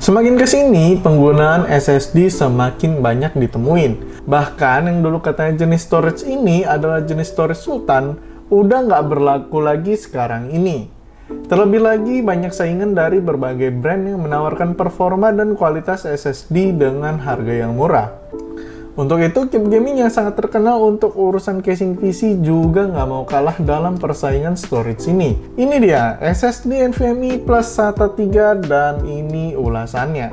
Semakin kesini, penggunaan SSD semakin banyak ditemuin. Bahkan yang dulu katanya jenis storage ini adalah jenis storage sultan, udah nggak berlaku lagi sekarang ini. Terlebih lagi, banyak saingan dari berbagai brand yang menawarkan performa dan kualitas SSD dengan harga yang murah. Untuk itu, Cube Gaming yang sangat terkenal untuk urusan casing PC juga nggak mau kalah dalam persaingan storage ini. Ini dia, SSD NVMe plus SATA 3 dan ini ulasannya.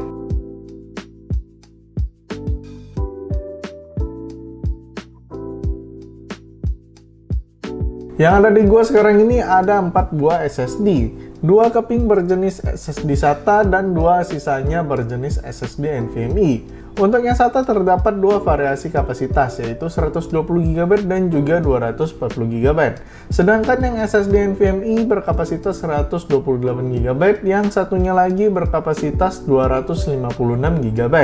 Yang ada di gua sekarang ini ada 4 buah SSD. 2 keping berjenis SSD SATA dan 2 sisanya berjenis SSD NVMe. Untuk yang SATA terdapat 2 variasi kapasitas, yaitu 120GB dan juga 240GB. Sedangkan yang SSD NVMe berkapasitas 128GB, yang satunya lagi berkapasitas 256GB.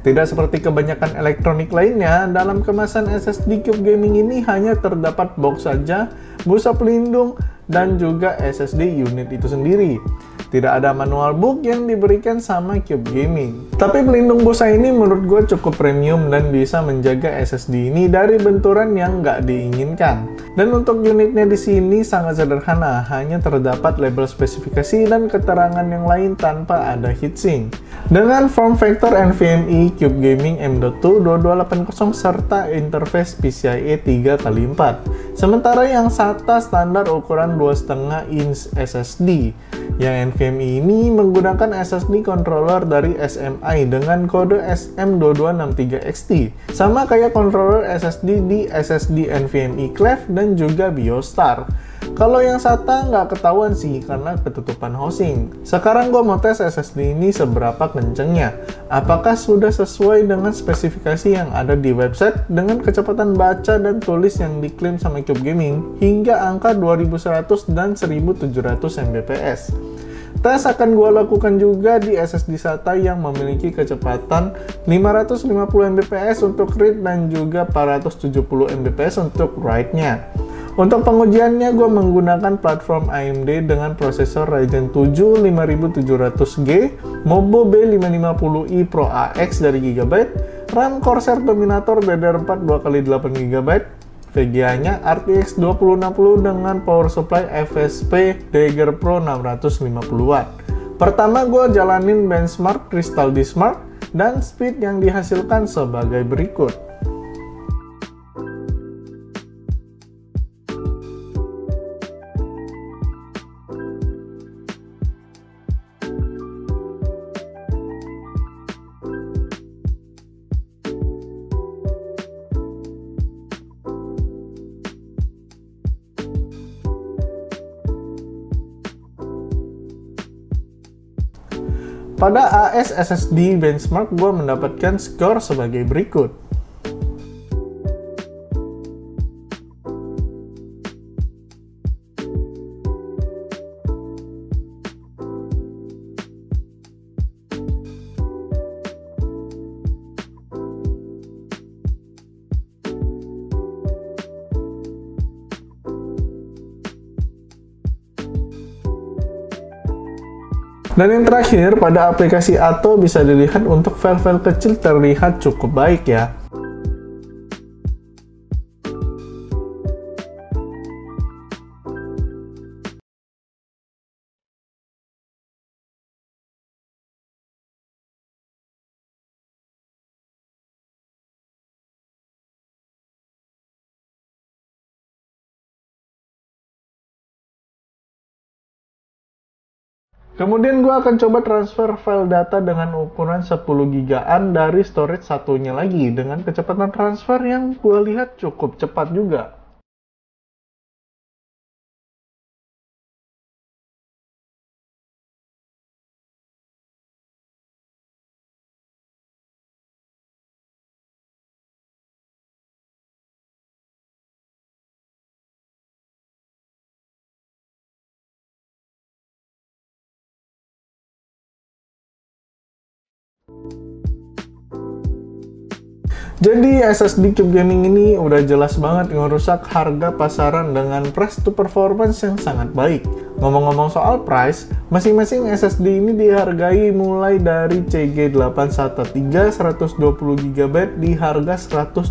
Tidak seperti kebanyakan elektronik lainnya, dalam kemasan SSD Cube Gaming ini hanya terdapat box saja, busa pelindung, dan juga SSD unit itu sendiri. Tidak ada manual book yang diberikan sama Cube Gaming. Tapi pelindung busa ini menurut gue cukup premium dan bisa menjaga SSD ini dari benturan yang nggak diinginkan. Dan untuk unitnya di sini sangat sederhana, hanya terdapat label spesifikasi dan keterangan yang lain tanpa ada heatsink. Dengan form factor NVMe Cube Gaming M.2 2280 serta interface PCIe 3x4. Sementara yang SATA standar ukuran 2,5 inch SSD. Yang NVMe ini menggunakan SSD controller dari SMI dengan kode SM2263XT. Sama kayak controller SSD di SSD NVMe Cleve dan juga Biostar. Kalau yang SATA nggak ketahuan sih karena ketutupan housing. Sekarang gue mau tes SSD ini seberapa kencengnya. Apakah sudah sesuai dengan spesifikasi yang ada di website dengan kecepatan baca dan tulis yang diklaim sama Cube Gaming hingga angka 2100 dan 1700 Mbps. Tes akan gue lakukan juga di SSD SATA yang memiliki kecepatan 550 Mbps untuk read dan juga 470 Mbps untuk write-nya. Untuk pengujiannya, gue menggunakan platform AMD dengan prosesor Ryzen 7 5700G, Mobo B550i Pro AX dari Gigabyte, RAM Corsair Dominator DDR4 2x8GB, VGA-nya RTX 2060 dengan power supply FSP Dagger Pro 650W. Pertama, gue jalanin benchmark Crystal D-Smart dan speed yang dihasilkan sebagai berikut. Pada AS SSD benchmark, gue mendapatkan skor sebagai berikut. Dan yang terakhir, pada aplikasi Atto bisa dilihat untuk file-file kecil terlihat cukup baik ya. Kemudian gue akan coba transfer file data dengan ukuran 10 gigaan dari storage satunya lagi dengan kecepatan transfer yang gue lihat cukup cepat juga. Jadi SSD Cube Gaming ini udah jelas banget ngerusak harga pasaran dengan price to performance yang sangat baik. Ngomong-ngomong soal price, masing-masing SSD ini dihargai mulai dari CG813 120GB di harga 170.000,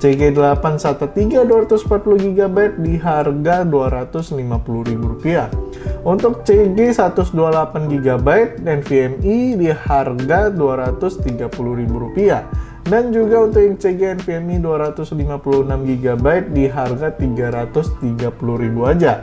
CG813 240GB di harga Rp250.000. Untuk CG128GB NVMe di harga Rp230.000. Dan juga untuk yang CG NVMe 256GB di harga Rp330.000 aja.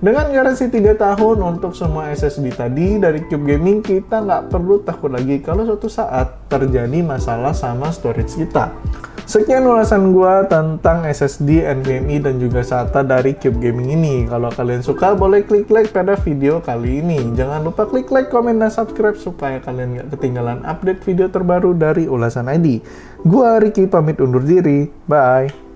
Dengan garansi 3 tahun untuk semua SSD tadi dari Cube Gaming, kita nggak perlu takut lagi kalau suatu saat terjadi masalah sama storage kita. Sekian ulasan gua tentang SSD, NVMe, dan juga SATA dari Cube Gaming ini. Kalau kalian suka, boleh klik like pada video kali ini. Jangan lupa klik like, komen, dan subscribe supaya kalian nggak ketinggalan update video terbaru dari Ulasan ID. Gua Ricky pamit undur diri. Bye!